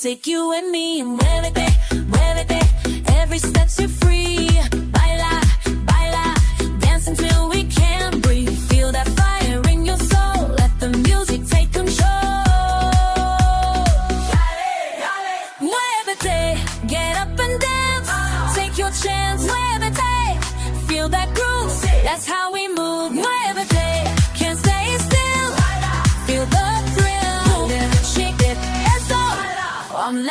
take you and me. Muévete, muévete, every step's you're free. Baila, baila, dance until we can't breathe. Feel that fire in your soul, let the music take control. Muévete, get up and dance, take your chance. Muévete, feel that groove, that's how we move. Muévete, can't stay still, feel the thrill, shake it, eso, I'm